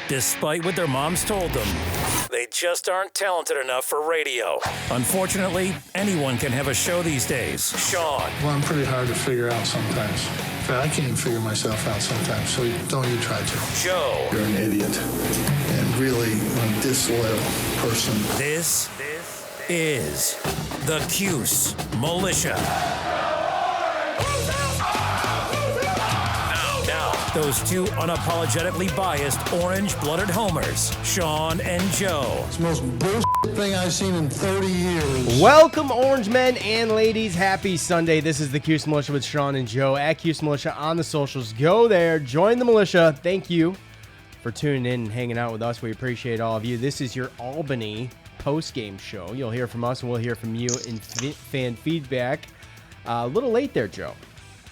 despite what their moms told them. They just aren't talented enough for radio. Unfortunately, anyone can have a show these days. Sean. Well, I'm pretty hard to figure out sometimes. In fact, I can't even figure myself out sometimes, so don't you try to. Joe. You're an idiot and really a disloyal person. This is the Cuse Militia. Those two unapologetically biased, orange-blooded homers, Sean and Joe. It's the most bullshit thing I've seen in 30 years. Welcome, orange men and ladies. Happy Sunday. This is the Cuse Militia with Sean and Joe at Cuse Militia on the socials. Go there. Join the militia. Thank you for tuning in and hanging out with us. We appreciate all of you. This is your Albany post-game show. You'll hear from us, and we'll hear from you in fan feedback. A little late there, Joe.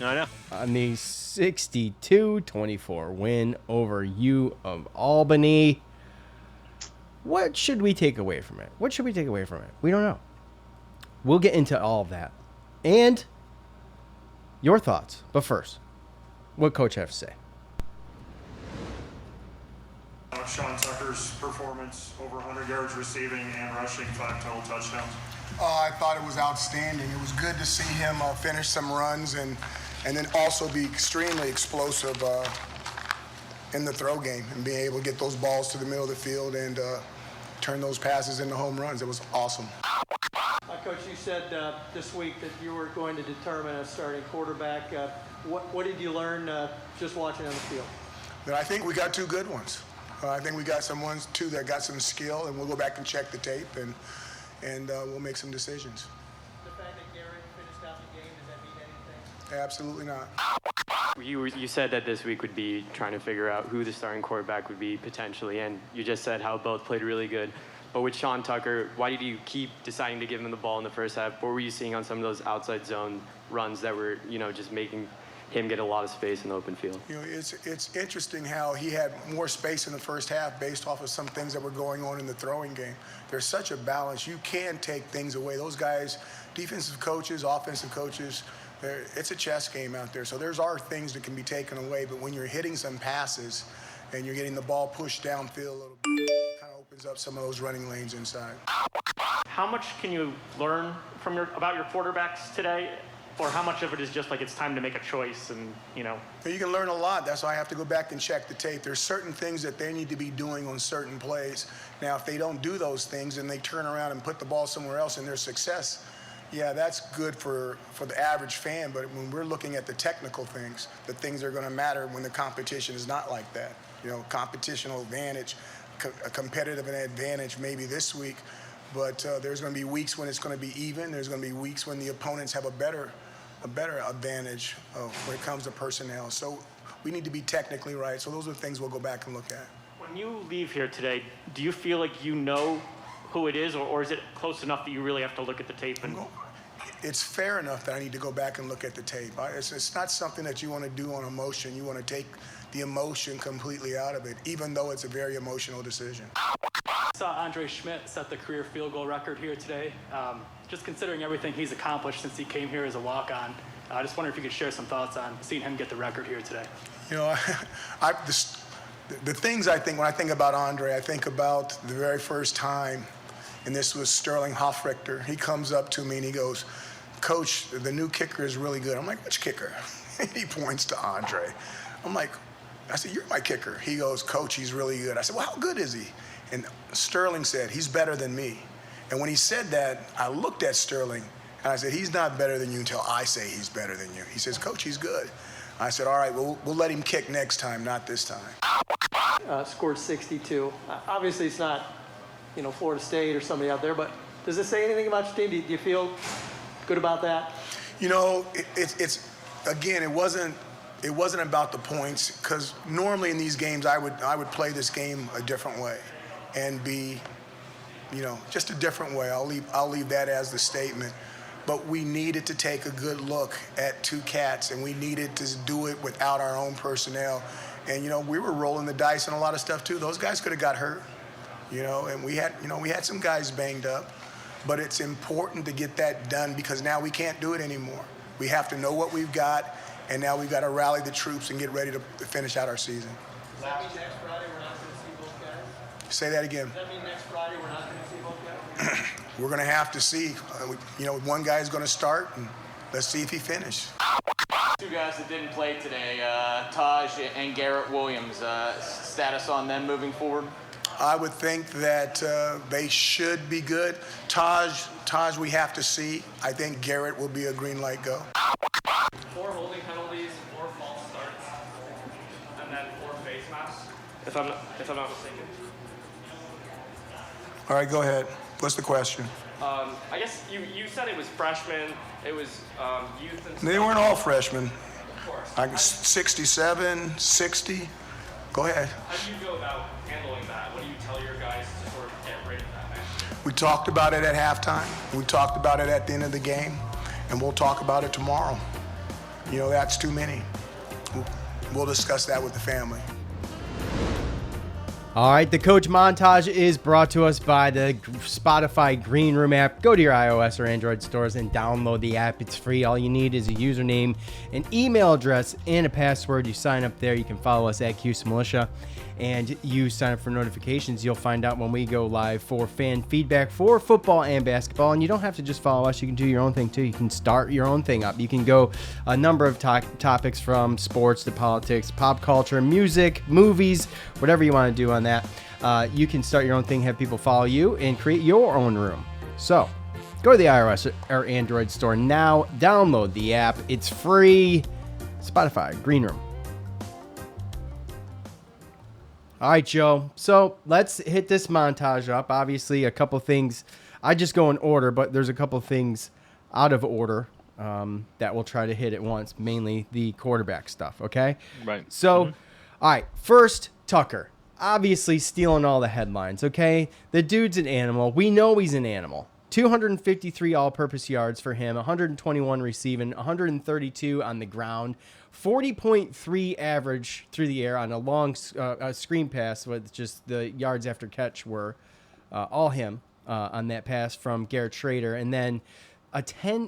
I know. On the 62-24 win over U of Albany. What should we take away from it? We don't know. We'll get into all of that. And your thoughts. But first, what Coach have to say? Sean Tucker's performance, over 100 yards receiving and rushing, 5 total touchdowns. I thought it was outstanding. It was good to see him finish some runs and then also be extremely explosive in the throw game and being able to get those balls to the middle of the field and turn those passes into home runs. It was awesome. Coach, you said this week that you were going to determine a starting quarterback. What did you learn just watching on the field? But I think we got two good ones. I think we got two that got some skill, and we'll go back and check the tape, and we'll make some decisions. The fact that Garrett finished out the game, does that mean anything? Absolutely not. You said that this week would be trying to figure out who the starting quarterback would be potentially, and you just said how both played really good. But with Sean Tucker, why did you keep deciding to give him the ball in the first half? What were you seeing on some of those outside zone runs that were, just making him get a lot of space in the open field? It's interesting how he had more space in the first half based off of some things that were going on in the throwing game. There's such a balance. You can take things away. Those guys, defensive coaches, offensive coaches, it's a chess game out there. So are things that can be taken away, but when you're hitting some passes and you're getting the ball pushed downfield a little bit, it kind of opens up some of those running lanes inside. How much can you learn about your quarterbacks today? Or how much of it is just like it's time to make a choice and, You can learn a lot. That's why I have to go back and check the tape. There's certain things that they need to be doing on certain plays. Now, if they don't do those things and they turn around and put the ball somewhere else and their success, yeah, that's good for the average fan. But when we're looking at the technical things, the things that are going to matter when the competition is not like that. Competitional advantage, a competitive advantage maybe this week. But there's going to be weeks when it's going to be even. There's going to be weeks when the opponents have a better advantage when it comes to personnel. So we need to be technically right. So those are the things we'll go back and look at. when you leave here today, do you feel like you know who it is, or is it close enough that you really have to look at the tape? It's fair enough that I need to go back and look at the tape. It's not something that you want to do on emotion. You want to take the emotion completely out of it, even though it's a very emotional decision. I saw Andre Schmidt set the career field goal record here today. Just considering everything he's accomplished since he came here as a walk-on, I just wonder if you could share some thoughts on seeing him get the record here today. You know, the things I think, when I think about Andre, I think about the very first time, and this was Sterling Hoffrichter. He comes up to me and he goes, "Coach, the new kicker is really good." I'm like, "Which kicker?" He points to Andre. I said, "You're my kicker." He goes, "Coach, he's really good." I said, "Well, how good is he?" And Sterling said, "He's better than me." And when he said that, I looked at Sterling and I said, "He's not better than you until I say he's better than you." He says, "Coach, he's good." I said, "All right, we'll let him kick next time, not this time." Scored 62. Obviously, it's not, Florida State or somebody out there, but does this say anything about your team? Do you feel good about that? It's again, it wasn't about the points, because normally in these games I would play this game a different way and be, just a different way. I'll leave that as the statement. But we needed to take a good look at two cats, and we needed to do it without our own personnel. And we were rolling the dice and a lot of stuff too. Those guys could have got hurt, and we had some guys banged up. But it's important to get that done, because now we can't do it anymore. We have to know what we've got, and now we've got to rally the troops and get ready to finish out our season. Does that mean next Friday we're not going to see both Say that again. Does that mean next Friday we're not going to see both guys? We're going to have to see. One guy's going to start, and let's see if he finishes. Two guys that didn't play today, Taj and Garrett Williams. Status on them moving forward? I would think that they should be good. Taj, we have to see. I think Garrett will be a green light go. 4 holding penalties, 4 false starts, and then 4 face masks, if I'm not mistaken. All right, go ahead. What's the question? I guess you said it was freshmen, it was youth and stuff. They weren't all freshmen. Of course. Like 67, 60. Go ahead. How do you go about handling that? What do you tell your guys to sort of get rid of that? We talked about it at halftime. We talked about it at the end of the game, and we'll talk about it tomorrow. That's too many. We'll discuss that with the family. All right, the coach montage is brought to us by the Spotify Green Room app. Go to your iOS or Android stores and download the app. It's free. All you need is a username, an email address, and a password. You sign up there. You can follow us at Cuse Militia, and you sign up for notifications. You'll find out when we go live for fan feedback for football and basketball. And you don't have to just follow us. You can do your own thing, too. You can start your own thing up. You can go a number of topics from sports to politics, pop culture, music, movies, whatever you want to do on that. You can start your own thing, have people follow you, and create your own room. So go to the iOS or Android store now. Download the app. It's free. Spotify, Green Room. All right, Joe. So let's hit this montage up. Obviously, a couple things. I just go in order, but there's a couple things out of order that we'll try to hit at once, mainly the quarterback stuff, okay? Right. So, all right, first, Tucker. Obviously stealing all the headlines, okay? The dude's an animal. We know he's an animal. 253 all-purpose yards for him, 121 receiving, 132 on the ground, 40.3 average through the air on a long screen pass with just the yards after catch were all him on that pass from Garrett Schrader, and then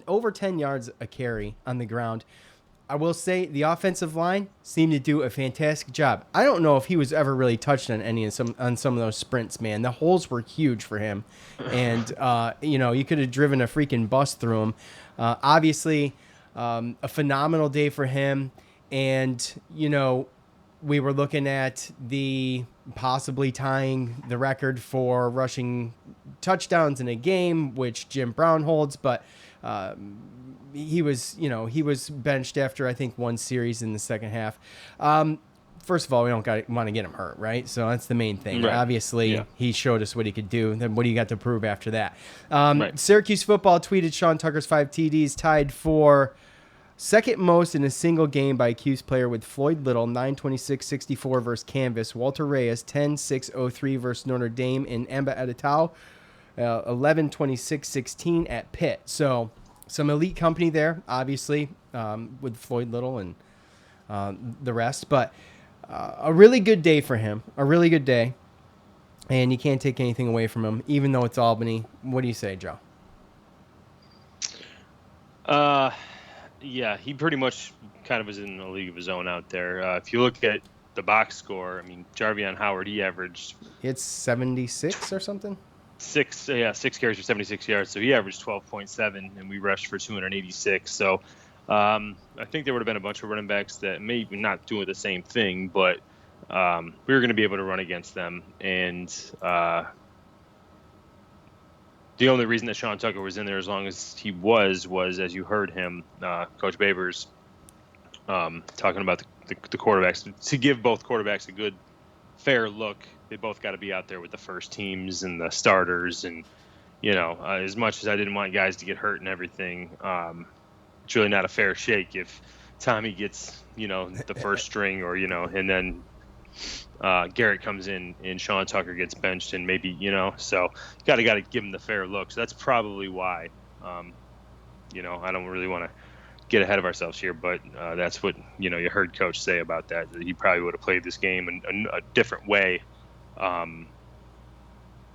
over 10 yards a carry on the ground. I will say the offensive line seemed to do a fantastic job. I don't know if he was ever really touched on some of those sprints, man. The holes were huge for him, and you could have driven a freaking bus through them. Obviously, a phenomenal day for him, and we were looking at the possibly tying the record for rushing touchdowns in a game, which Jim Brown holds, but. He was benched after, I think, one series in the second half. First of all, we don't want to get him hurt, right? So that's the main thing. Right. Obviously, He showed us what he could do. Then what do you got to prove after that? Right. Syracuse football tweeted Sean Tucker's 5 TDs tied for second most in a single game by a Cuse player with Floyd Little, 926-64 versus Canvas. Walter Reyes, 10-6-03 versus Notre Dame. And Emba Editao, 11-26-16 at Pitt. So some elite company there, obviously, with Floyd Little and the rest. But a really good day for him, a really good day. And you can't take anything away from him, even though it's Albany. What do you say, Joe? Yeah, he pretty much kind of was in a league of his own out there. If you look at the box score, I mean, Jarvion Howard, he averaged... It's 76 or something? Six carries for 76 yards, so he averaged 12.7, and we rushed for 286. So I think there would have been a bunch of running backs that maybe not doing the same thing, but we were going to be able to run against them. And the only reason that Sean Tucker was in there as long as he was as you heard him, Coach Babers, talking about the quarterbacks, to give both quarterbacks a good, fair look. They both got to be out there with the first teams and the starters. And, as much as I didn't want guys to get hurt and everything, it's really not a fair shake if Tommy gets, the first string or, and then Garrett comes in and Sean Tucker gets benched and maybe, so got to give him the fair look. So that's probably why, I don't really want to get ahead of ourselves here, but that's what, you heard Coach say about that he probably would have played this game in a different way.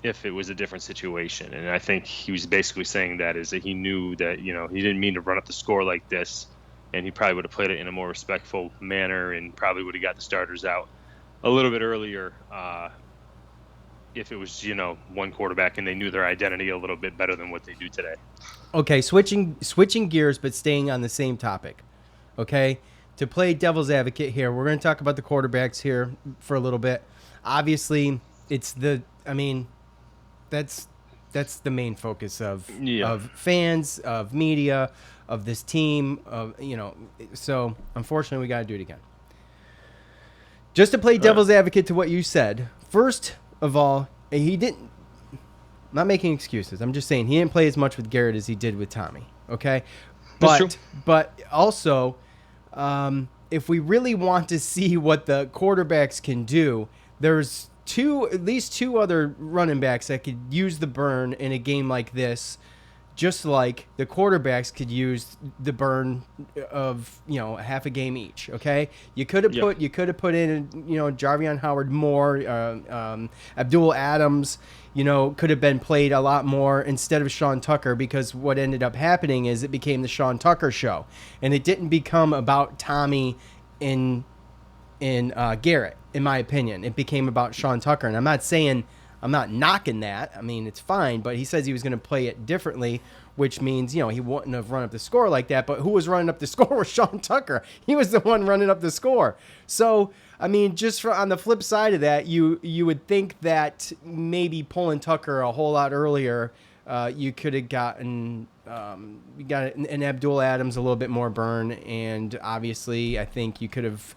If it was a different situation. And I think he was basically saying that he knew that, he didn't mean to run up the score like this, and he probably would have played it in a more respectful manner and probably would have got the starters out a little bit earlier if it was, one quarterback and they knew their identity a little bit better than what they do today. Okay, switching gears, but staying on the same topic. Okay, to play devil's advocate here, we're going to talk about the quarterbacks here for a little bit. Obviously, that's the main focus of fans, of media, of this team, so unfortunately we got to do it again. Just to play devil's advocate to what you said, first of all, he didn't, I'm not making excuses. I'm just saying he didn't play as much with Garrett as he did with Tommy, okay? But also, if we really want to see what the quarterbacks can do, there's at least two other running backs that could use the burn in a game like this, just like the quarterbacks could use the burn of half a game each. Okay, you could have put in Jarvion Howard more, Abdul Adams, could have been played a lot more instead of Sean Tucker, because what ended up happening is it became the Sean Tucker show, and it didn't become about Tommy in Garrett. In my opinion, it became about Sean Tucker, and I'm not knocking that. I mean, it's fine, but he says he was going to play it differently, which means, he wouldn't have run up the score like that. But who was running up the score was Sean Tucker. He was the one running up the score. So, I mean, just on the flip side of that, you would think that maybe pulling Tucker a whole lot earlier, you could have gotten an Abdul Adams a little bit more burn, and obviously, I think you could have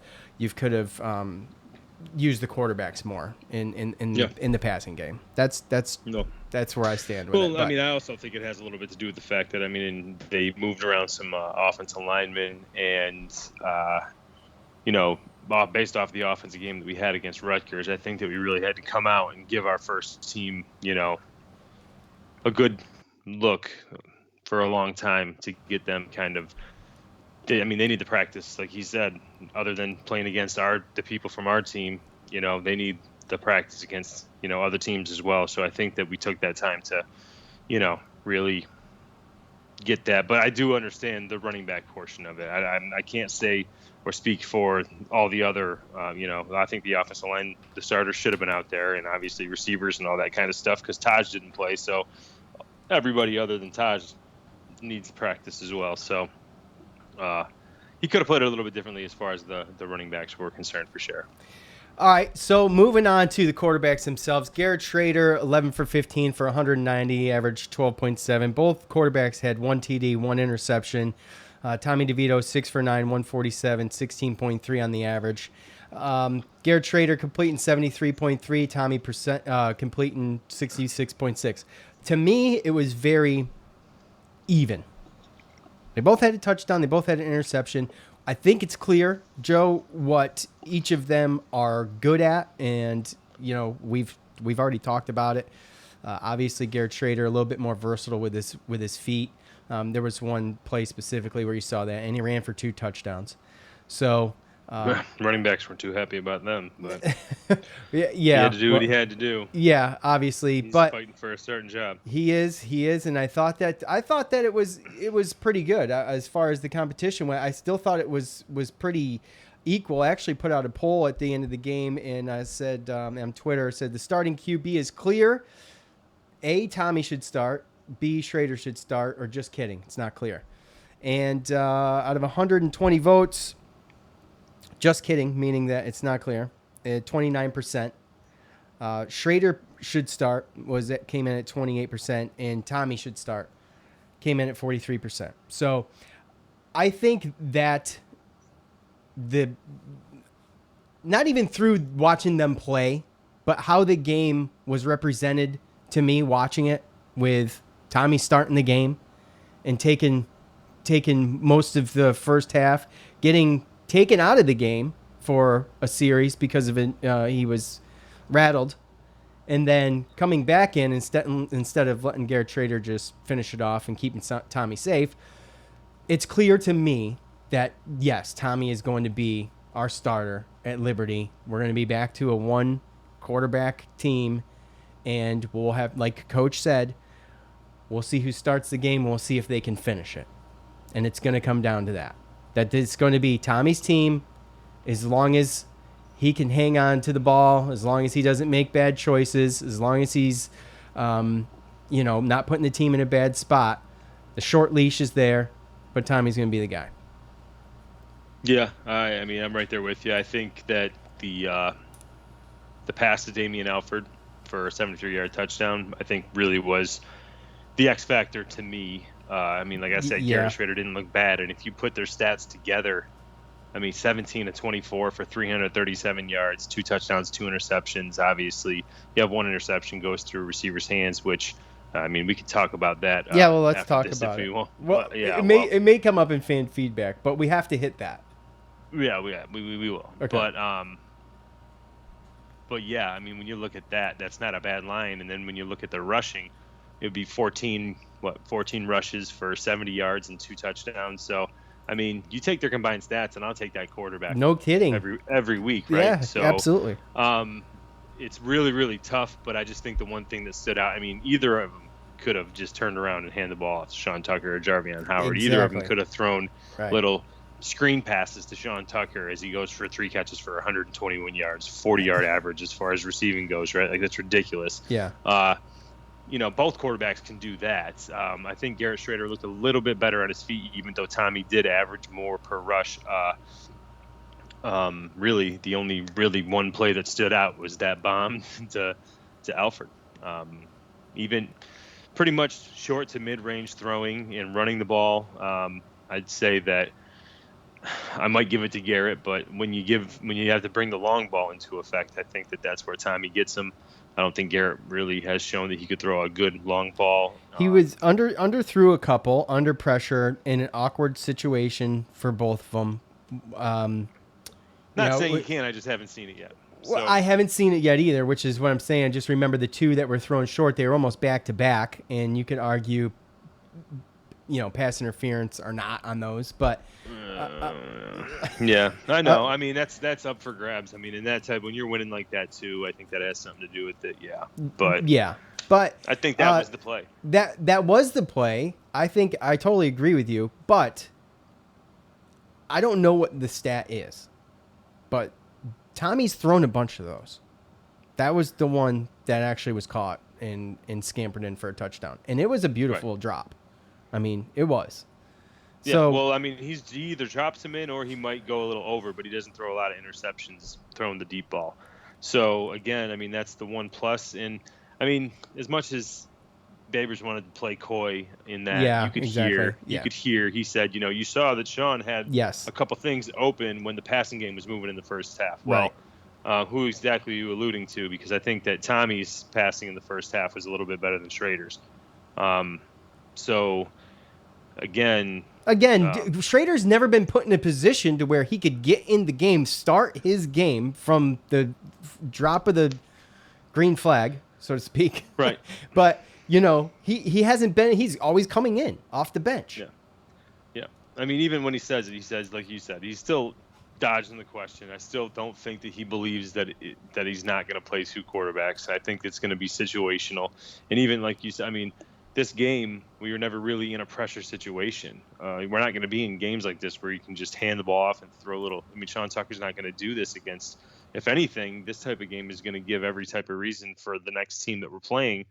use the quarterbacks more in the passing game. That's where I stand with it. Well, I also think it has a little bit to do with the fact that, they moved around some offensive linemen, and, based off the offensive game that we had against Rutgers, I think that we really had to come out and give our first team, a good look for a long time to get them kind of, they need to practice, like he said, other than playing against the people from our team, they need the practice against, other teams as well. So I think that we took that time to, really get that. But I do understand the running back portion of it. I can't say or speak for all the other, I think the offensive line, the starters should have been out there, and obviously receivers and all that kind of stuff, because Taj didn't play. So everybody other than Taj needs practice as well. So, he could have played it a little bit differently as far as the running backs were concerned, for sure. All right, so moving on to the quarterbacks themselves. Garrett Schrader, 11 for 15 for 190, averaged 12.7. Both quarterbacks had one TD, one interception. Tommy DeVito, 6 for 9, 147, 16.3 on the average. Garrett Schrader completing 73.3, Tommy completing 66.6. To me, it was very even. They both had a touchdown. They both had an interception. I think it's clear, Joe, what each of them are good at, and we've already talked about it. Obviously, Garrett Schrader a little bit more versatile with his feet. There was one play specifically where you saw that, and he ran for 2 touchdowns. So running backs weren't too happy about them, but yeah, he had to do what he had to do. Yeah, obviously, he's but fighting for a certain job. He is, and I thought that it was pretty good as far as the competition went. I still thought it was pretty equal. I actually put out a poll at the end of the game, and I said on Twitter, the starting QB is clear. A, Tommy should start. B, Schrader should start. Or just kidding, it's not clear. And out of 120 votes. Just kidding, meaning that it's not clear. 29%. Schrader should start came in at 28%, and Tommy should start came in at 43%. So I think that not even through watching them play, but how the game was represented to me watching it, with Tommy starting the game and taking most of the first half, getting taken out of the game for a series because of it, he was rattled, and then coming back in instead of letting Garrett Schrader just finish it off and keeping Tommy safe. It's clear to me that yes, Tommy is going to be our starter at Liberty. We're going to be back to a 1 quarterback team, and we'll have, like Coach said, we'll see who starts the game. We'll see if they can finish it, and it's going to come down to that. That it's going to be Tommy's team as long as he can hang on to the ball as long as he doesn't make bad choices, as long as he's, not putting the team in a bad spot. The short leash is there, but Tommy's going to be the guy. Yeah, I mean, I'm right there with you. I think that the pass to Damian Alford for a 73-yard touchdown, I think really was the X factor to me. I mean, like I said, Garrett Schrader didn't look bad, and if you put their stats together, I mean, 17 to 24 for 337 yards, 2 touchdowns, 2 interceptions. Obviously, you have 1 interception goes through receiver's hands, which, I mean, we could talk about that. Let's talk about it. It may come up in fan feedback, but we have to hit that. Yeah, we will. Okay. But yeah, I mean, when you look at that, that's not a bad line. And then when you look at the rushing, it would be 14 rushes for 70 yards and 2 touchdowns. So, I mean, you take their combined stats, and I'll take that quarterback. No kidding. Every week, right? Yeah, so, absolutely. It's really, really tough. But I just think the one thing that stood out, I mean, either of them could have just turned around and handed the ball off to Sean Tucker or Jarvion Howard. Exactly. Either of them could have thrown little screen passes to Sean Tucker as he goes for 3 catches for 121 yards, 40-yard average as far as receiving goes, right? Like, that's ridiculous. Yeah. Both quarterbacks can do that. I think Garrett Schrader looked a little bit better on his feet, even though Tommy did average more per rush. Really, the only really one play that stood out was that bomb to Alford. Even pretty much short to mid-range throwing and running the ball. I'd say that I might give it to Garrett, but when you have to bring the long ball into effect, I think that's where Tommy gets him. I don't think Garrett really has shown that he could throw a good long ball. He was under threw a couple under pressure in an awkward situation for both of them. Not saying you can't. I just haven't seen it yet. Well, I haven't seen it yet either, which is what I'm saying. Just remember the 2 that were thrown short; they were almost back to back, and you could argue, pass interference or not on those, but. Yeah, I know. I mean, that's up for grabs. I mean, in that type, when you're winning like that too, I think that has something to do with it. Yeah, but I think that was the play. That was the play. I think I totally agree with you, but I don't know what the stat is. But Tommy's thrown a bunch of those. That was the one that actually was caught and scampered in for a touchdown, and it was a beautiful drop. I mean, it was. Yeah, so, well, I mean, he either drops him in or he might go a little over, but he doesn't throw a lot of interceptions throwing the deep ball. So, again, I mean, that's the one plus. And, I mean, as much as Babers wanted to play coy in that, you could hear, he said, you saw that Sean had a couple things open when the passing game was moving in the first half. Well, who exactly are you alluding to? Because I think that Tommy's passing in the first half was a little bit better than Schrader's. So, again, Schrader's never been put in a position to where he could get in the game, start his game from the drop of the green flag, so to speak. Right. But, he hasn't been, he's always coming in off the bench. Yeah. Yeah. I mean, even when he says it, he says, like you said, he's still dodging the question. I still don't think that he believes that he's not going to play 2 quarterbacks. I think it's going to be situational. And even like you said, I mean, this game, we were never really in a pressure situation. We're not going to be in games like this where you can just hand the ball off and throw a little. I mean, Sean Tucker's not going to do this against. If anything, this type of game is going to give every type of reason for the next team that we're playing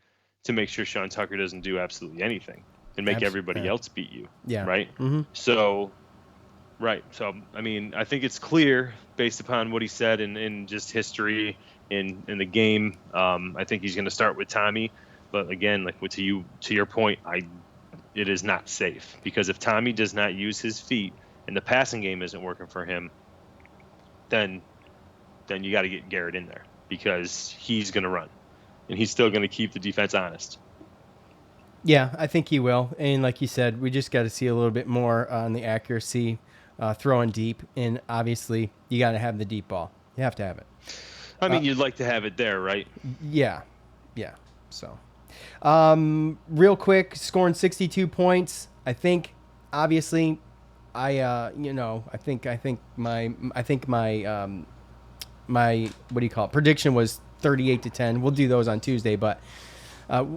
to make sure Sean Tucker doesn't do absolutely anything and make everybody else beat you. Yeah. Right? Mm-hmm. So, I mean, I think it's clear based upon what he said in just history in the game. I think he's going to start with Tommy. But again, like to your point, it is not safe because if Tommy does not use his feet and the passing game isn't working for him, then you got to get Garrett in there because he's going to run and he's still going to keep the defense honest. Yeah, I think he will. And like you said, we just got to see a little bit more on the accuracy, throwing deep, and obviously you got to have the deep ball. You have to have it. I mean, you'd like to have it there, right? Yeah. So. Real quick, scoring 62 points. I think, obviously, I think my what do you call it? Prediction was 38-10. We'll do those on Tuesday, but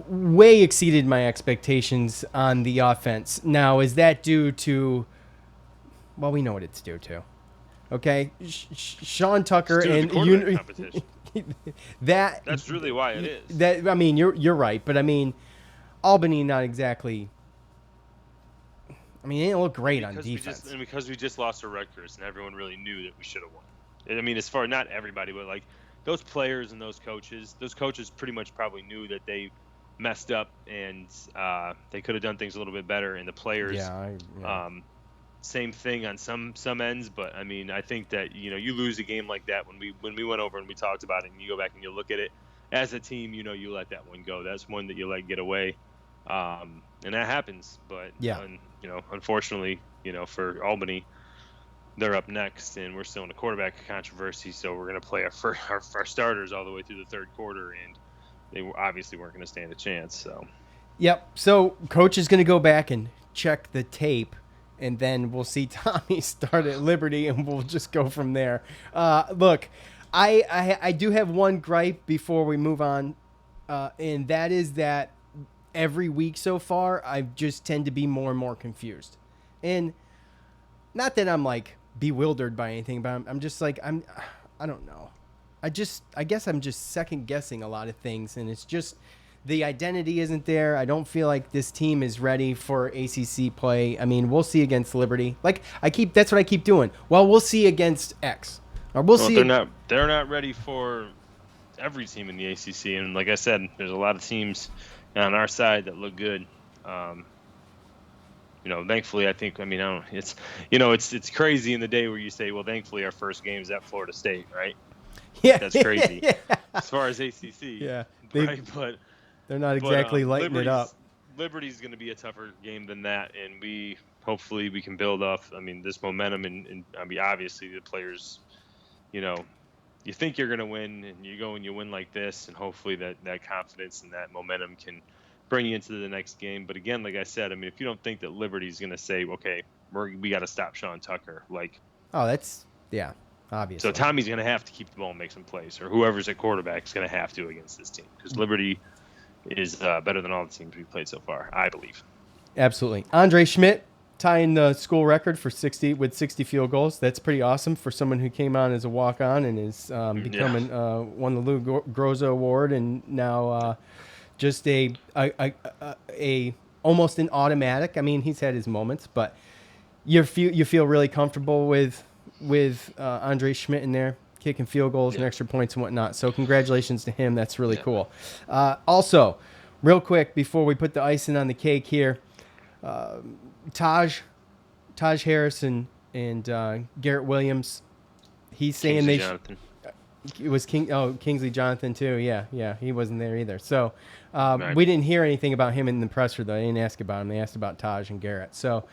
way exceeded my expectations on the offense. Now, is that due to? Well, we know what it's due to. Okay, Sean Tucker It's due to the quarterback competition. That's really why it is. That I mean, you're right, but I mean, Albany not exactly. I mean, they didn't look great on defense. Because we just lost to Rutgers, and everyone really knew that we should have won. I mean, as far not everybody, but like those players and those coaches pretty much probably knew that they messed up and they could have done things a little bit better. And the players, same thing on some ends. But I mean, I think that you lose a game like that when we went over and we talked about it, and you go back and you look at it as a team, you let that one go. That's one that you let get away. And that happens, but unfortunately, for Albany, they're up next, and we're still in a quarterback controversy. So we're going to play our starters all the way through the third quarter, and they obviously weren't going to stand a chance. So, yep. So coach is going to go back and check the tape, and then we'll see Tommy start at Liberty, and we'll just go from there. Look, I do have one gripe before we move on, and that is that every week so far, I just tend to be more and more confused. And not that I'm like bewildered by anything, but I'm just like, I don't know. I guess I'm just second guessing a lot of things. And it's just the identity isn't there. I don't feel like this team is ready for ACC play. I mean, we'll see against Liberty. Like that's what I keep doing. Well, we'll see against X, or we'll see. They're not ready for every team in the ACC. And like I said, there's a lot of teams on our side that look good. Thankfully, I think, it's crazy in the day where you say, well, thankfully our first game is at Florida State, right? Yeah. That's crazy. Yeah. As far as ACC. Yeah. Right? But they're not exactly lighting it up. Liberty's going to be a tougher game than that, and hopefully we can build off, this momentum, and obviously the players, you think you're going to win, and you go and you win like this, and hopefully that confidence and that momentum can bring you into the next game. But again, like I said, if you don't think that Liberty's going to say, okay, we got to stop Sean Tucker, obviously. So Tommy's going to have to keep the ball and make some plays, or whoever's at quarterback is going to have to against this team, because Liberty is better than all the teams we've played so far, I believe. Absolutely. Andre Schmidt tying the school record for 60 field goals. That's pretty awesome for someone who came on as a walk-on and is becoming won the Lou Groza Award, and now just a almost an automatic. I mean, he's had his moments, but you feel really comfortable with Andre Schmidt in there, kicking field goals and extra points and whatnot. So congratulations to him. That's really cool. Also, real quick before we put the icing on the cake here, Taj Harrison and Garrett Williams. He's saying Jonathan. It was Kingsley Jonathan too. Yeah, he wasn't there either. So Right. we didn't hear anything about him in the presser though. They didn't ask about him. They asked about Taj and Garrett. So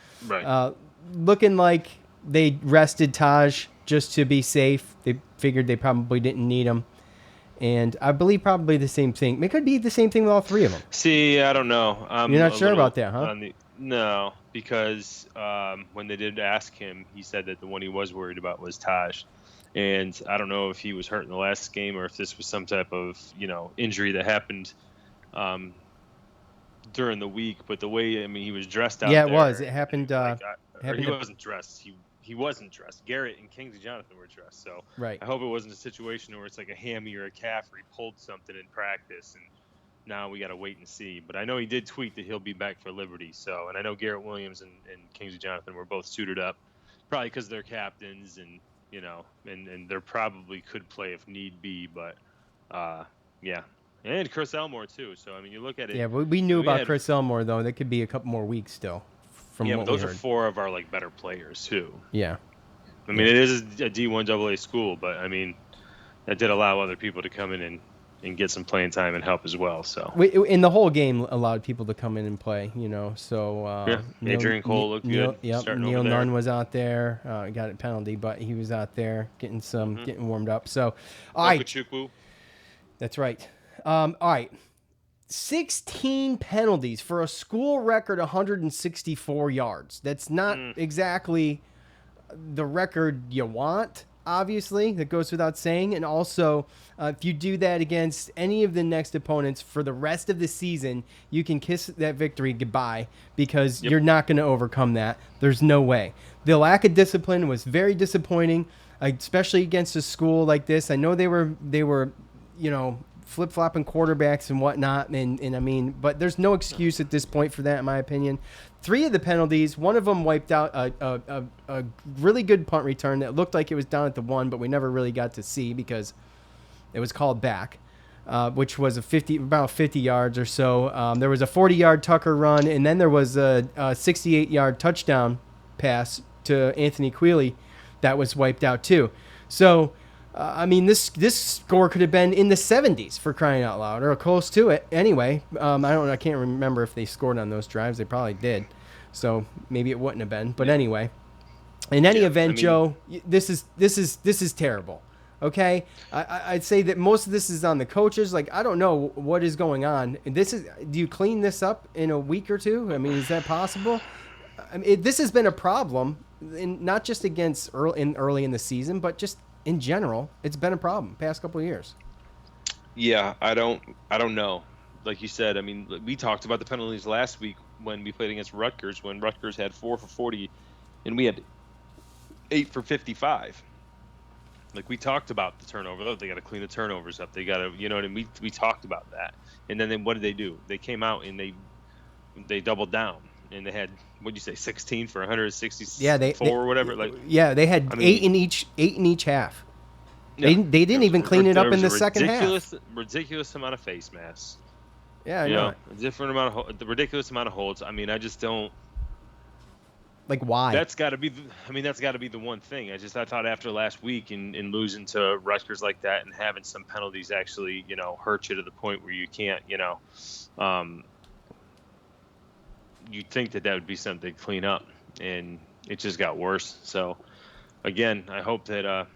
looking like they rested Taj just to be safe. They figured they probably didn't need him. And I believe probably the same thing. It could be the same thing with all three of them. See, I don't know. You're not sure about that, huh? No, because when they did ask him, he said that the one he was worried about was Taj. And I don't know if he was hurt in the last game or if this was some type of, injury that happened during the week. But the way, he was dressed out there. Yeah, it was. It happened. He wasn't dressed. He wasn't dressed. Garrett and Kingsley Jonathan were dressed. So right. I hope it wasn't a situation where it's like a hammy or a calf or he pulled something in practice and now we got to wait and see. But I know he did tweet that he'll be back for Liberty. So, and I know Garrett Williams and Kingsley Jonathan were both suited up, probably because they're captains and, and they probably could play if need be. But, yeah. And Chris Elmore, too. So, you look at it. Yeah, we knew about Chris Elmore, though. That could be a couple more weeks still. But those are four of our better players too. Yeah, it is a D1 AA school, but that did allow other people to come in and get some playing time and help as well. So in the whole game, allowed people to come in and play. So Adrian Cole looked good. Neil Nunn was out there. Got a penalty, but he was out there getting warmed up. So all right, that's right. All right. 16 penalties for a school record 164 yards. That's not exactly the record you want, obviously, that goes without saying. And also, if you do that against any of the next opponents for the rest of the season, you can kiss that victory goodbye because you're not going to overcome that. There's no way. The lack of discipline was very disappointing, especially against a school like this. I know they were, flip-flopping quarterbacks and whatnot, and I mean, but there's no excuse at this point for that, in my opinion. 3 of the penalties, one of them wiped out a really good punt return that looked like it was down at the 1, but we never really got to see because it was called back, which was about 50 yards or so. There was a 40-yard Tucker run, and then there was a 68-yard touchdown pass to Anthony Quealy that was wiped out too. So, I mean, this score could have been in the 70s for crying out loud, or close to it. Anyway, I can't remember if they scored on those drives. They probably did, so maybe it wouldn't have been. But anyway, in any event, Joe, this is terrible. Okay, I'd say that most of this is on the coaches. Like, I don't know what is going on. Do you clean this up in a week or two? I mean, is that possible? I mean, this has been a problem, not just against early in the season, but just in general. It's been a problem past couple of years. Yeah, I don't know. Like you said, I mean, we talked about the penalties last week when we played against Rutgers, when Rutgers had 4 for 40 and we had 8 for 55. Like, we talked about the turnover. Oh, they got to clean the turnovers up. They got to, you know what I mean? We talked about that. And then what did they do? They came out and they doubled down. And they had, what'd you say, 16 for 164 or whatever? They had 8 in each half. Yeah. They didn't even clean it up in the second half. Ridiculous amount of face masks. Yeah, I know. The ridiculous amount of holds. I mean, I just don't. Like, why? That's got to be. That's got to be the one thing. I thought after last week and losing to Rutgers like that and having some penalties actually, hurt you to the point where you can't, you'd think that would be something to clean up, and it just got worse. So, again, I hope that.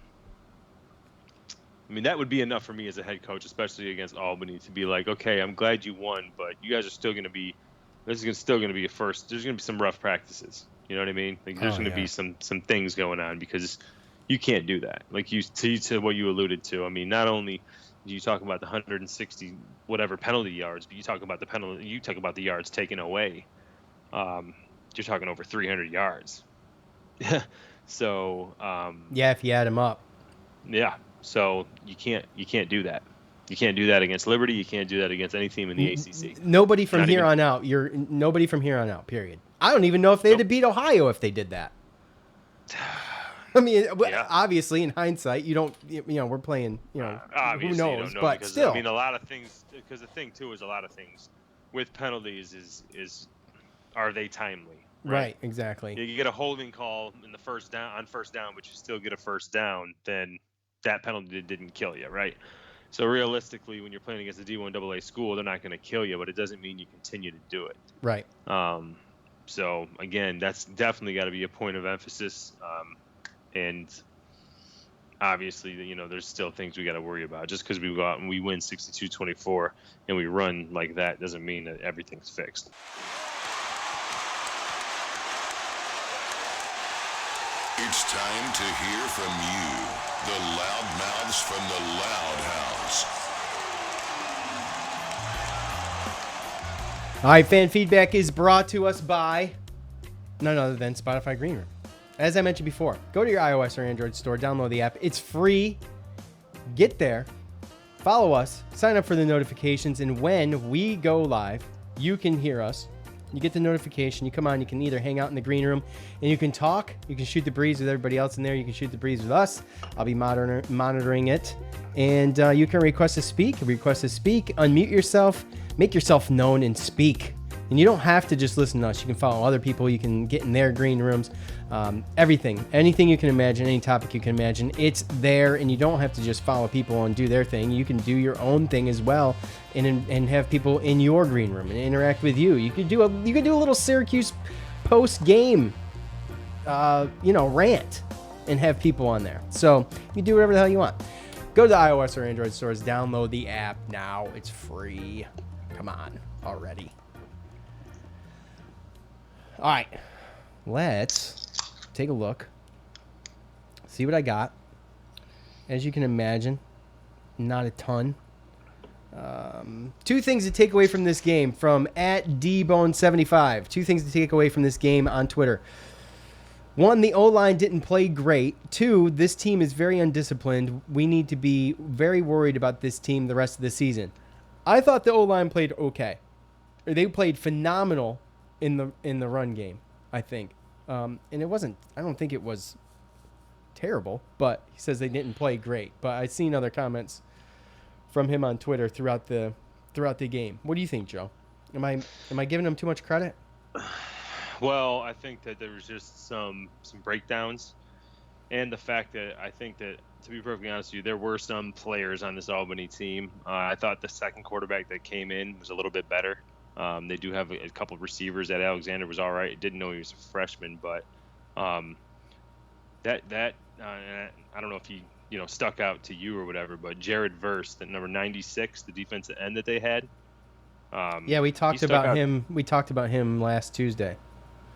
That would be enough for me as a head coach, especially against Albany, to be like, okay, I'm glad you won, but you guys are still going to be. This is still going to be a first. There's going to be some rough practices. You know what I mean? Like, there's going to be some things going on because you can't do that. Like, to what you alluded to. I mean, not only do you talk about the 160 whatever penalty yards, but you talk about the yards taken away. You're talking over 300 yards. So if you add them up. Yeah. So you can't do that. You can't do that against Liberty. You can't do that against any team in the ACC. Nobody from here on out. Period. I don't even know if they'd have beat Ohio if they did that. I mean, obviously, in hindsight, you don't. We're playing. Who knows? But because, still, I mean, a lot of things. Because the thing too is a lot of things with penalties is are they timely? Right. Exactly. You get a holding call in the first down, but you still get a first down. Then that penalty didn't kill you, right? So realistically, when you're playing against a D1 AA school, they're not going to kill you, but it doesn't mean you continue to do it. Right. So again, that's definitely got to be a point of emphasis. And obviously, there's still things we got to worry about. Just because we go out and we win 62-24 and we run like that doesn't mean that everything's fixed. It's time to hear from you, the loudmouths from the Loud House. All right, fan feedback is brought to us by none other than Spotify Green Room. As I mentioned before, go to your iOS or Android store, download the app. It's free. Get there, follow us, sign up for the notifications, and when we go live, you can hear us. You get the notification. You come on. You can either hang out in the green room and you can talk. You can shoot the breeze with everybody else in there. You can shoot the breeze with us. I'll be monitoring it. And you can request to speak. Unmute yourself. Make yourself known and speak. And you don't have to just listen to us. You can follow other people. You can get in their green rooms. Everything. Anything you can imagine. Any topic you can imagine. It's there. And you don't have to just follow people and do their thing. You can do your own thing as well. And have people in your green room and interact with you. You could do a little Syracuse post game, rant, and have people on there. So you can do whatever the hell you want. Go to the iOS or Android stores. Download the app now. It's free. Come on already. All right, let's take a look. See what I got. as you can imagine. Not a ton. Two things to take away from this game from @dbone75. Two things to take away from this game on Twitter. One, the O-line didn't play great. Two, this team is very undisciplined. We need to be very worried about this team the rest of the season. I thought the O-line played okay. They played phenomenal in the run game, I think. And it wasn't, I don't think it was terrible, but he says they didn't play great. But I've seen other comments from him on Twitter throughout the game. What do you think, Joe? Am I giving him too much credit? Well, I think that there was just some breakdowns, and the fact that I think that, to be perfectly honest with you, there were some players on this Albany team. I thought the second quarterback that came in was a little bit better. They do have a couple of receivers. That Alexander was all right. Didn't know he was a freshman, but I don't know if he stuck out to you or whatever. But Jared Verse, the number 96, the defensive end that they had. Yeah, we talked about him. We talked about him last Tuesday.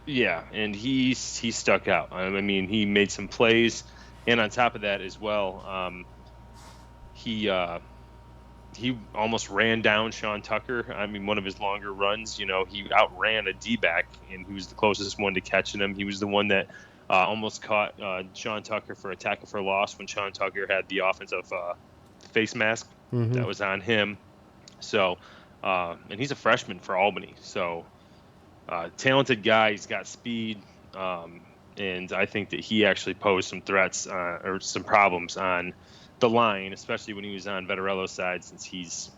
Yeah, and he stuck out. I mean, he made some plays, and on top of that as well, he almost ran down Sean Tucker. I mean, one of his longer runs, he outran a D-back, and he was the closest one to catching him. He was the one that almost caught Sean Tucker for a tackle for loss when Sean Tucker had the offensive face mask that was on him. So, and he's a freshman for Albany, so talented guy. He's got speed, and I think that he actually posed some threats or some problems on the line, especially when he was on Vettorello's side, since he's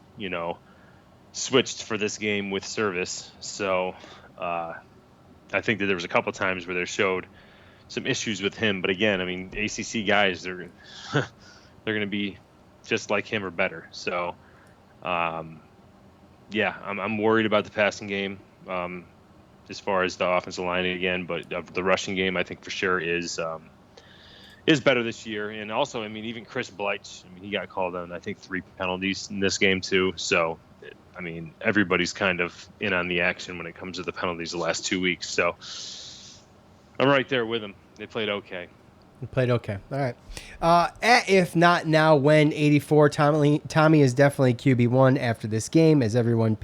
switched for this game with service. So I think that there was a couple times where they showed some issues with him, but again, I mean, ACC guys, they're going to be just like him or better. So yeah, I'm worried about the passing game as far as the offensive line again, but the rushing game, I think for sure is better this year. And also, I mean, even Chris Bleich, I mean, he got called on, I think, 3 penalties in this game too. So, I mean, everybody's kind of in on the action when it comes to the penalties the last 2 weeks. So I'm right there with them. They played okay. They played okay. All right. If not now, when 84, Tommy is definitely QB1 after this game. As everyone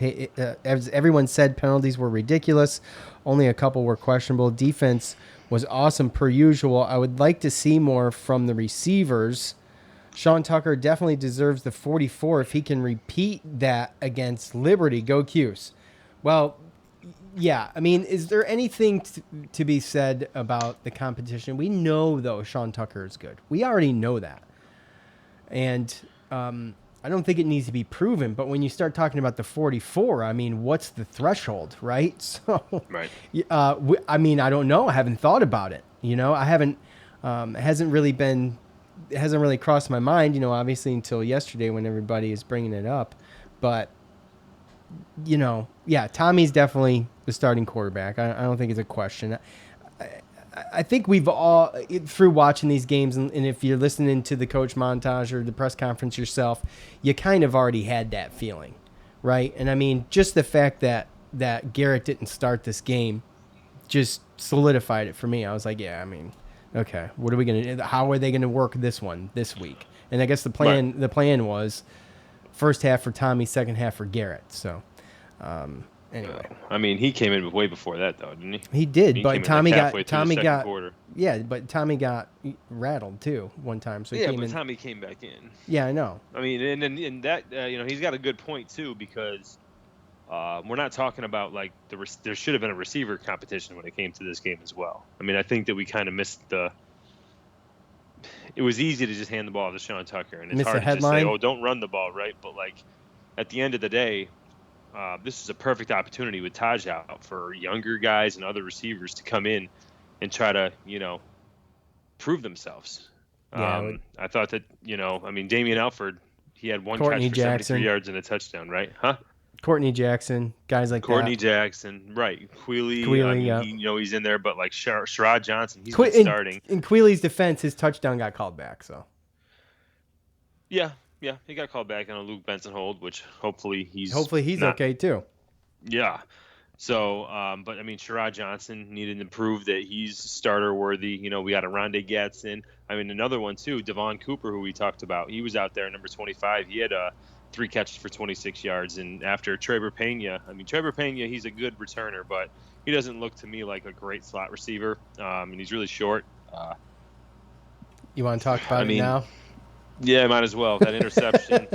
said, penalties were ridiculous. Only a couple were questionable. Defense was awesome per usual. I would like to see more from the receivers. Sean Tucker definitely deserves the 44 if he can repeat that against Liberty. Go Cuse. Well, yeah. I mean, is there anything to be said about the competition? We know, though, Sean Tucker is good. We already know that. And I don't think it needs to be proven. But when you start talking about the 44, I mean, what's the threshold, right? So, right. I mean, I don't know. I haven't thought about it. I haven't. It hasn't really crossed my mind. Obviously until yesterday when everybody is bringing it up. But yeah, Tommy's definitely the starting quarterback. I don't think it's a question. I think we've all, through watching these games, and if you're listening to the coach montage or the press conference yourself, you kind of already had that feeling, right? And I mean, just the fact that Garrett didn't start this game just solidified it for me. I was like, yeah, I mean, okay, what are we going to do? How are they going to work this week? And I guess the plan was first half for Tommy, second half for Garrett. So, anyway, I mean, he came in way before that, though, didn't he? He did, but Tommy got quarter. Yeah, but Tommy got rattled too one time. So Tommy came back in. Yeah, I know. I mean, and that he's got a good point too, because we're not talking about like there should have been a receiver competition when it came to this game as well. I mean, I think that we kind of missed it was easy to just hand the ball to Sean Tucker, and it's hard to just say, "Oh, don't run the ball," right? But like at the end of the day, this is a perfect opportunity with Taj out for younger guys and other receivers to come in and try to prove themselves. Yeah, I thought that I mean, Damian Alford, he had one Courtney catch for Jackson. 73 yards and a touchdown, right? Huh? Courtney Jackson, guys like Courtney that. Jackson, right? Queeley, yeah. He's in there, but like Sherrod Johnson, he's been starting. In Queeley's defense, his touchdown got called back. So. Yeah, he got called back on a Luke Benson hold, which hopefully he's okay too. Yeah, So, but I mean, Sherrod Johnson needed to prove that he's starter worthy. You know, we got a Rondé Gatson. I mean, another one too, Devon Cooper, who we talked about. He was out there, number 25. He had 3 catches for 26 yards. And after Trevor Pena, he's a good returner, but he doesn't look to me like a great slot receiver. And he's really short. You want to talk about it now? Yeah, might as well. That interception.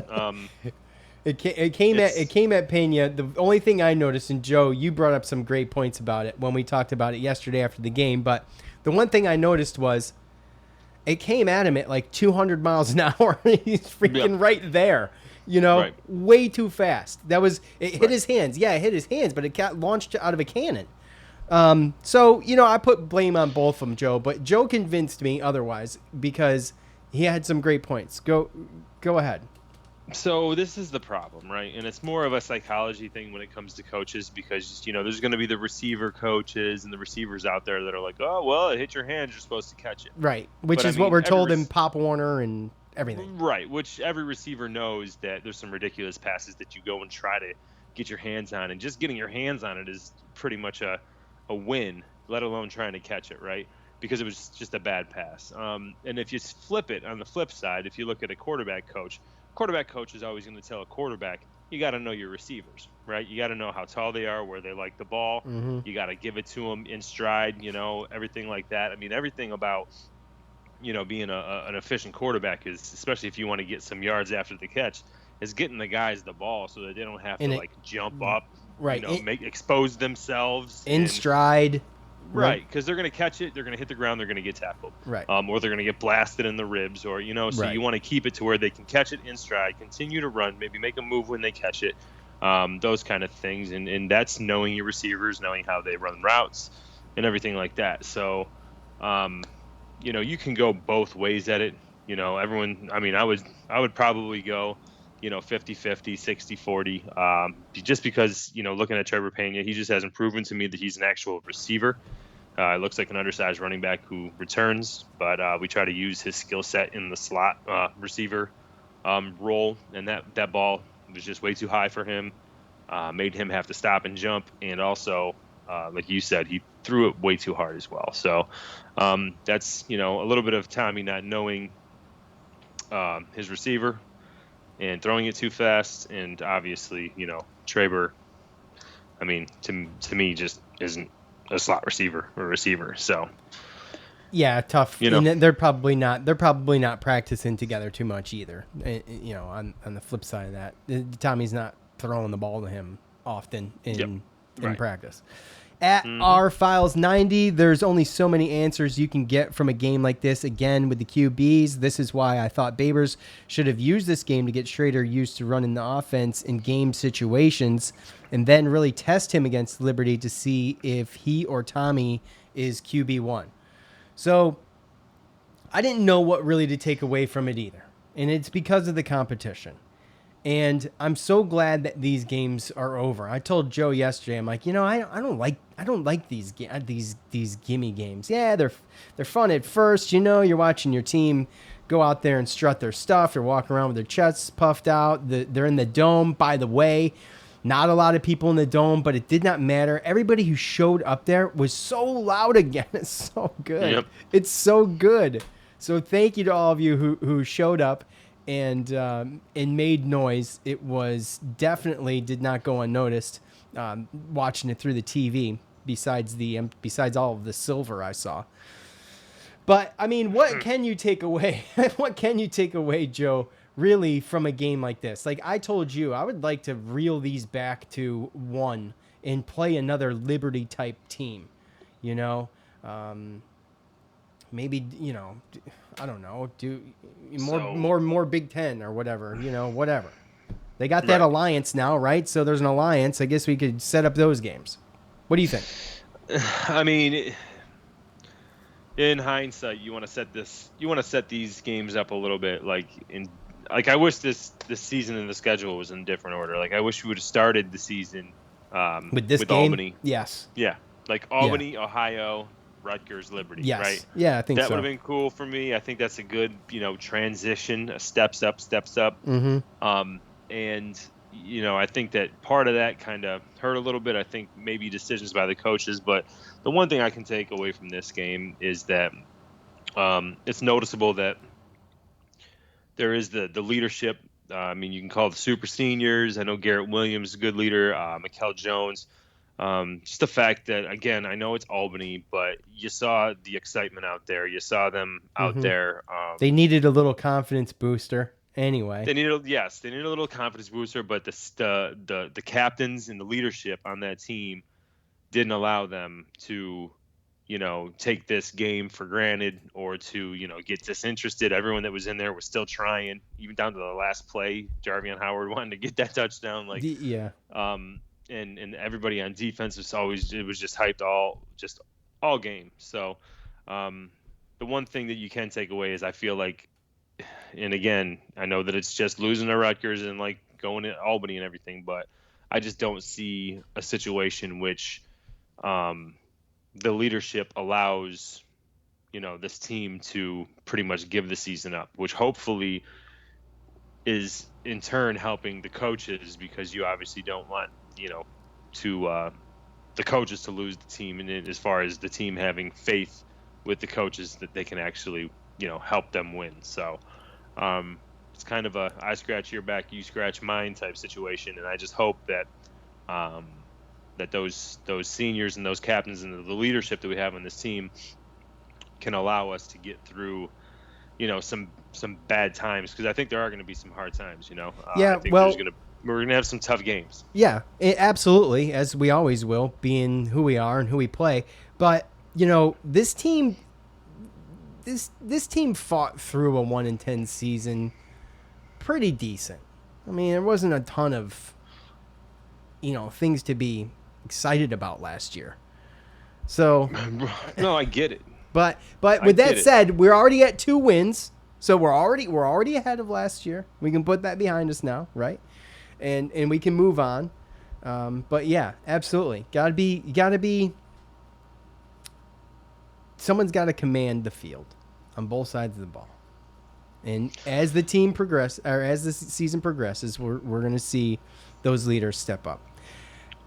It came at Pena. The only thing I noticed, and Joe, you brought up some great points about it when we talked about it yesterday after the game, but the one thing I noticed was it came at him at like 200 miles an hour. He's freaking right there, way too fast. It hit his hands. Yeah, it hit his hands, but it got launched out of a cannon. So, I put blame on both of them, Joe, but Joe convinced me otherwise because he had some great points. Go ahead. So this is the problem, right? And it's more of a psychology thing when it comes to coaches because, there's going to be the receiver coaches and the receivers out there that are like, oh, well, it hit your hands. You're supposed to catch it. Right. Which is what we're told in Pop Warner and everything. Right. Which every receiver knows that there's some ridiculous passes that you go and try to get your hands on. And just getting your hands on it is pretty much a win, let alone trying to catch it, right? Because it was just a bad pass. And if you flip it on the flip side, if you look at a quarterback coach is always going to tell a quarterback, you got to know your receivers, right? You got to know how tall they are, where they like the ball. Mm-hmm. You got to give it to them in stride, everything like that. I mean, everything about, being an efficient quarterback is, especially if you want to get some yards after the catch, is getting the guys the ball so that they don't have to jump up, right? Expose themselves in stride. Right, because they're going to catch it, they're going to hit the ground, they're going to get tackled. Right. Or they're going to get blasted in the ribs, or, so you want to keep it to where they can catch it in stride, continue to run, maybe make a move when they catch it, those kind of things. And that's knowing your receivers, knowing how they run routes and everything like that. So, you can go both ways at it. Everyone, I would probably go, 50-50, 60-40, just because, looking at Trevor Pena, he just hasn't proven to me that he's an actual receiver. It looks like an undersized running back who returns, but we try to use his skill set in the slot receiver role, and that ball was just way too high for him, made him have to stop and jump, and also, like you said, he threw it way too hard as well. So that's, a little bit of Tommy not knowing his receiver and throwing it too fast, and obviously, Traber, to me, just isn't a slot receiver or receiver. So, yeah, tough. And they're probably not practicing together too much either. On the flip side of that, Tommy's not throwing the ball to him often in practice. At our Files 90, there's only so many answers you can get from a game like this. Again, with the QBs, this is why I thought Babers should have used this game to get Schrader used to running the offense in game situations and then really test him against Liberty to see if he or Tommy is QB1. So I didn't know what really to take away from it either, and it's because of the competition. And I'm so glad that these games are over. I told Joe yesterday, I'm like, I don't like these gimme games. Yeah, they're fun at first. You're watching your team go out there and strut their stuff. They're walking around with their chests puffed out. They're in the dome. By the way, not a lot of people in the dome, but it did not matter. Everybody who showed up there was so loud again. It's so good. Yep. It's so good. So thank you to all of you who showed up and made noise. It was definitely did not go unnoticed watching it through the TV, besides all of the silver I saw. But, what can you take away? What can you take away, Joe, really, from a game like this? Like I told you, I would like to reel these back to one and play another Liberty-type team, maybe, I don't know, do more Big Ten or whatever, whatever. They got that alliance now, right? So there's an alliance. I guess we could set up those games. What do you think? In hindsight, you want to set these games up a little bit I wish this season and the schedule was in different order. Like I wish we would have started the season with Albany. Yes. Yeah. Like Albany, Ohio, Rutgers, Liberty, yes. Right? Yeah, I think that so. would have been cool for me. I think that's a good, transition, steps up. Mm-hmm. And I think that part of that kind of hurt a little bit. I think maybe decisions by the coaches, but the one thing I can take away from this game is that it's noticeable that there is the leadership. You can call it the super seniors. I know Garrett Williams is a good leader. Mikel Jones. Just the fact that, again, I know it's Albany, but you saw the excitement out there. You saw them out there. They needed a little confidence booster. Anyway, they needed a little confidence booster, but the captains and the leadership on that team didn't allow them to, take this game for granted or to, get disinterested. Everyone that was in there was still trying, even down to the last play. Jarvion Howard wanted to get that touchdown. And everybody on defense was just hyped all game. So the one thing that you can take away is I feel like, and again, I know that it's just losing to Rutgers and like going to Albany and everything, but I just don't see a situation which the leadership allows, this team to pretty much give the season up, which hopefully is in turn helping the coaches, because you obviously don't want, the coaches to lose the team, and as far as the team having faith with the coaches that they can actually, help them win. So it's kind of a I scratch your back, you scratch mine type situation, and I just hope that that those seniors and those captains and the leadership that we have on this team can allow us to get through, some bad times, because I think there are going to be some hard times. I think we're going to have some tough games. Yeah, absolutely, as we always will, being who we are and who we play. But this team. This team fought through a 1-10 season pretty decent. I mean, there wasn't a ton of, things to be excited about last year. So, no, I get it. But with that said, we're already at 2 wins, so we're already ahead of last year. We can put that behind us now, right? And we can move on. But yeah, absolutely, gotta be. Someone's got to command the field on both sides of the ball. And as the season progresses, we're going to see those leaders step up.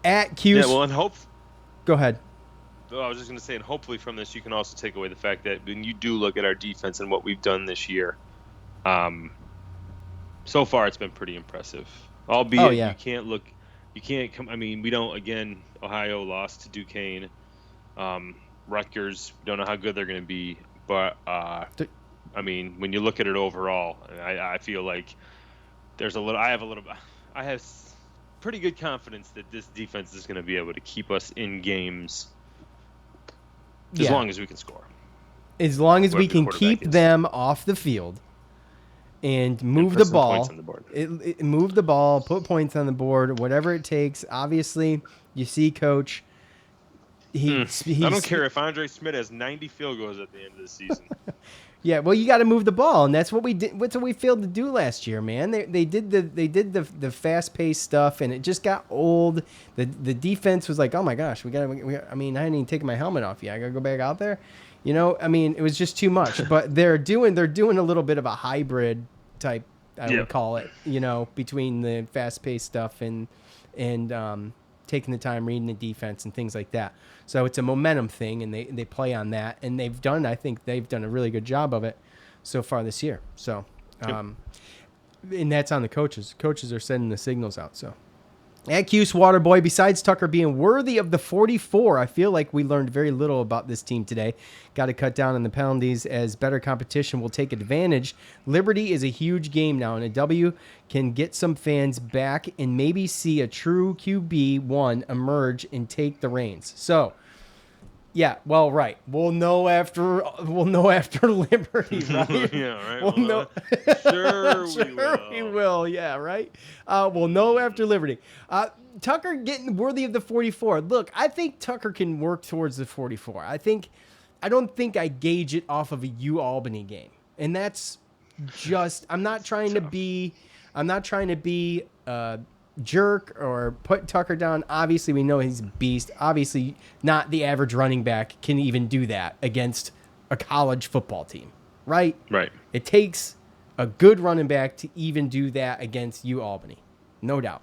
At Cuse. Yeah, well, and Go ahead. I was just going to say, and hopefully from this, you can also take away the fact that when you do look at our defense and what we've done this year, so far it's been pretty impressive. Albeit you can't come. I mean, we don't. Again, Ohio lost to Duquesne. Rutgers, don't know how good they're going to be, but I mean, when you look at it overall, I feel like I have pretty good confidence that this defense is going to be able to keep us in games as long as we can score. As long as we can keep them off the field and move the ball, move the ball, put points on the board, whatever it takes. Obviously, you see, Coach. I don't care if Andre Schmidt has 90 field goals at the end of the season. Yeah, well, you got to move the ball, and that's what we did. What's what we failed to do last year, man. They did the fast paced stuff, and it just got old. The defense was like, oh my gosh, I hadn't even taken my helmet off yet. I gotta go back out there. It was just too much. But they're doing a little bit of a hybrid type, I would call it. Between the fast paced stuff and taking the time reading the defense and things like that. So it's a momentum thing, and they play on that, and I think they've done a really good job of it so far this year. So, and that's on the coaches. Coaches are sending the signals out. So, at Cuse Waterboy, besides Tucker being worthy of the 44, I feel like we learned very little about this team today. Got to cut down on the penalties as better competition will take advantage. Liberty is a huge game now, and a W can get some fans back and maybe see a true QB1 emerge and take the reins. So, yeah, well, right. We'll know after Liberty, right? Yeah, right. We'll know. Sure, we will. Yeah, right. We'll know after Liberty. Tucker getting worthy of the 44. Look, I think Tucker can work towards the 44. I don't think I gauge it off of a Albany game, and that's just. I'm not trying to be a jerk or put Tucker down. Obviously, we know he's a beast. Obviously, not the average running back can even do that against a college football team, right? Right. It takes a good running back to even do that against Albany, no doubt.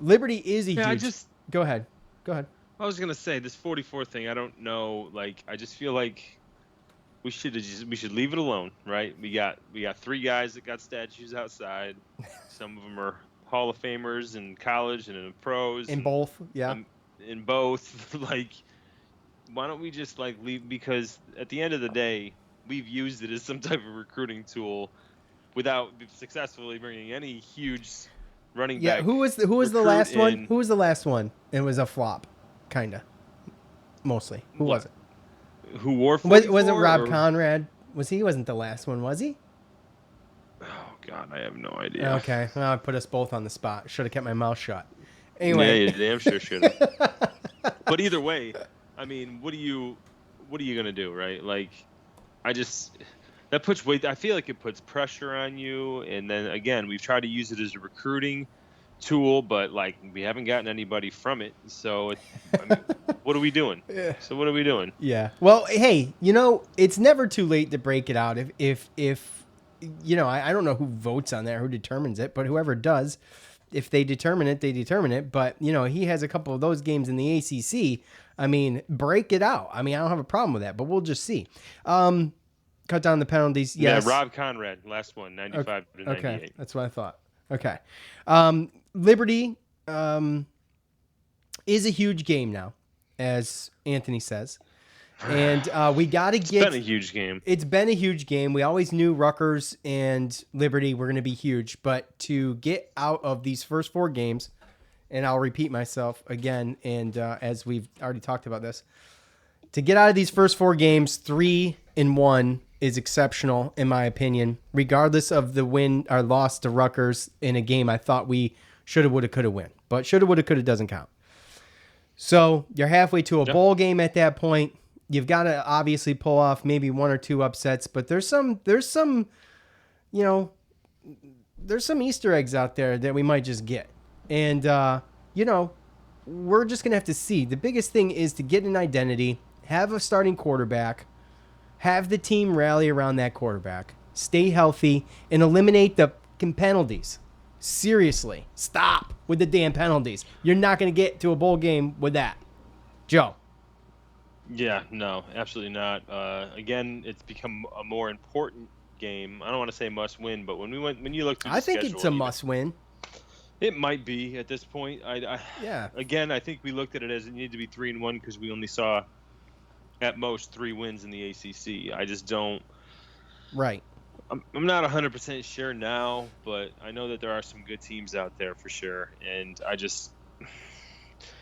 Liberty is a Yeah, huge. Go ahead. I was gonna say this 44 thing. I don't know. Like, I just feel like we should leave it alone, right? We got 3 guys that got statues outside. Some of them are Hall of Famers in college and in pros. In both, yeah. In both, like, why don't we just like leave? Because at the end of the day, we've used it as some type of recruiting tool without successfully bringing any huge running back. Yeah, who was the last one? Who was the last one? It was a flop, kinda. Mostly. Who was it? Who wore 44? Was it Rob Conrad? He wasn't the last one, was he? Oh God, I have no idea. Okay, well, I put us both on the spot. Should have kept my mouth shut. Anyway. Yeah, you damn sure should have. But either way, I mean, what are you gonna do, right? Like, that puts weight. I feel like it puts pressure on you. And then again, we've tried to use it as a recruiting tool, but like we haven't gotten anybody from it. So, what are we doing? Yeah. So what are we doing? Yeah. Well, hey, it's never too late to break it out. If I don't know who votes on that, who determines it, but whoever does, if they determine it, they determine it. But, he has a couple of those games in the ACC. I mean, break it out. I mean, I don't have a problem with that, but we'll just see. Cut down the penalties. Yes. Yeah, Rob Conrad, last one, 95 to 98. Okay, that's what I thought. Okay. Liberty is a huge game now, as Anthony says. And we got to get... It's been a huge game. It's been a huge game. We always knew Rutgers and Liberty were going to be huge. But to get out of these first 4 games, and I'll repeat myself again, and as we've already talked about this, to get out of these first 4 games, 3-1 is exceptional, in my opinion, regardless of the win or loss to Rutgers in a game I thought we shoulda, woulda, coulda win. But shoulda, woulda, coulda doesn't count. So you're halfway to a bowl game at that point. You've got to obviously pull off maybe 1 or 2 upsets, but there's some Easter eggs out there that we might just get. And, we're just going to have to see. The biggest thing is to get an identity, have a starting quarterback, have the team rally around that quarterback, stay healthy, and eliminate the penalties. Seriously, stop with the damn penalties. You're not going to get to a bowl game with that. Joe. Yeah, no, absolutely not. Again, it's become a more important game. I don't want to say must win, but when you look through the schedule, I think it's a must win. It might be at this point. Yeah. Again, I think we looked at it as it needed to be 3-1 because we only saw at most 3 wins in the ACC. I just don't. Right. I'm not 100% sure now, but I know that there are some good teams out there for sure, and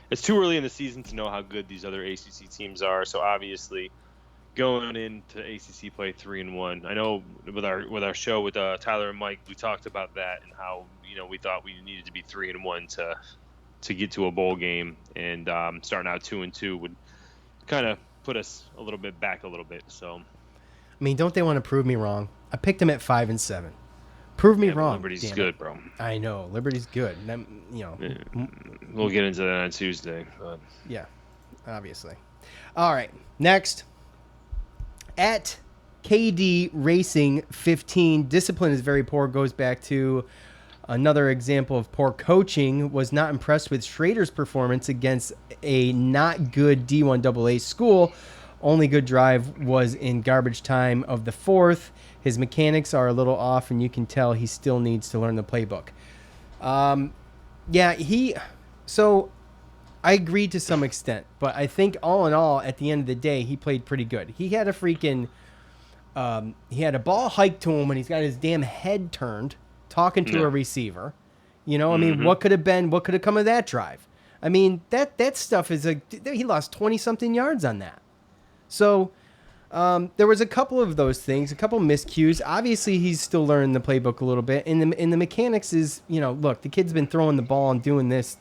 it's too early in the season to know how good these other ACC teams are. So obviously, going into ACC play 3-1. I know with our show with Tyler and Mike, we talked about that and how we thought we needed to be 3-1 to get to a bowl game, and starting out 2-2 would kind of put us a little bit back a little bit. So, I mean, don't they want to prove me wrong? I picked them at 5-7. Prove me wrong. Liberty's good, bro. I know Liberty's good. We'll get into that on Tuesday. But. Yeah, obviously. All right, next at KD Racing 15, discipline is very poor. Goes back to another example of poor coaching. Was not impressed with Schrader's performance against a not good D1 AA school. Only good drive was in garbage time of the 4th. His mechanics are a little off, and you can tell he still needs to learn the playbook. So I agree to some extent, but I think all in all, at the end of the day, he played pretty good. He had a he had a ball hiked to him, and he's got his damn head turned, talking to a receiver. I mean, what could have come of that drive? I mean, that stuff is he lost 20-something yards on that. So there was a couple of those things, a couple miscues. Obviously, he's still learning the playbook a little bit. And the mechanics is, look, the kid's been throwing the ball and doing this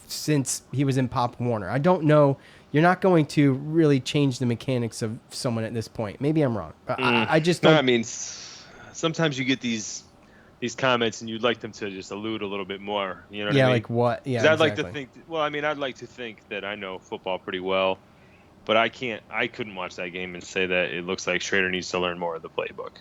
since he was in Pop Warner. I don't know. You're not going to really change the mechanics of someone at this point. Maybe I'm wrong. I just don't. No, I mean, sometimes you get these comments and you'd like them to just allude a little bit more. You know what I mean? Like what? Yeah, I'd like to think. Well, I mean, I'd like to think that I know football pretty well. But I couldn't watch that game and say that it looks like Schrader needs to learn more of the playbook.